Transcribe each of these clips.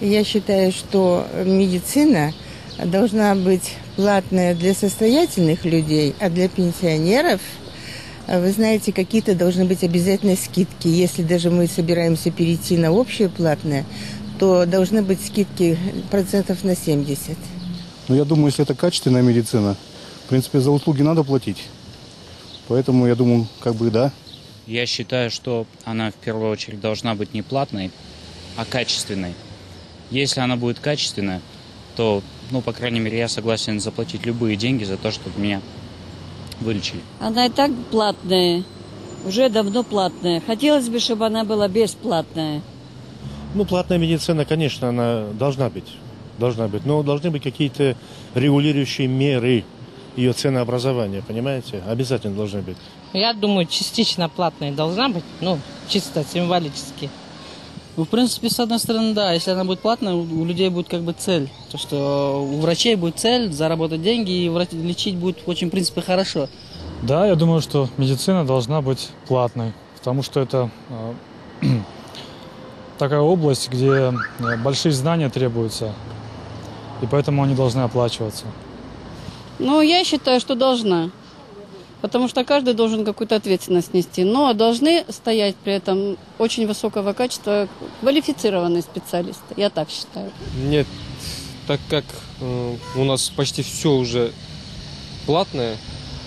Я считаю, что медицина должна быть платная для состоятельных людей, а для пенсионеров, вы знаете, какие-то должны быть обязательно скидки. Если даже мы собираемся перейти на общее платное, то должны быть скидки процентов на 70. Но я думаю, если это качественная медицина, в принципе, за услуги надо платить. Поэтому я думаю, да. Я считаю, что она в первую очередь должна быть не платной, а качественной. Если она будет качественная, то, по крайней мере, я согласен заплатить любые деньги за то, чтобы меня вылечили. Она и так платная, уже давно платная. Хотелось бы, чтобы она была бесплатная. Платная медицина, конечно, она должна быть. Но должны быть какие-то регулирующие меры ее ценообразования, понимаете? Обязательно должны быть. Я думаю, частично платная должна быть, чисто символически. В принципе, с одной стороны, да, если она будет платная, у людей будет цель. То, что у врачей будет цель заработать деньги и лечить будет очень, в принципе, хорошо. Да, я думаю, что медицина должна быть платной, потому что это такая область, где большие знания требуются, и поэтому они должны оплачиваться. Я считаю, что должна. Потому что каждый должен какую-то ответственность нести. Но должны стоять при этом очень высокого качества квалифицированные специалисты. Я так считаю. Нет, так как у нас почти все уже платное,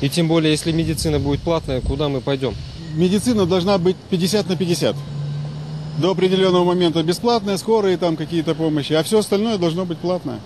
и тем более, если медицина будет платная, куда мы пойдем? Медицина должна быть 50 на 50. До определенного момента бесплатная, скорые там какие-то помощи, а все остальное должно быть платное.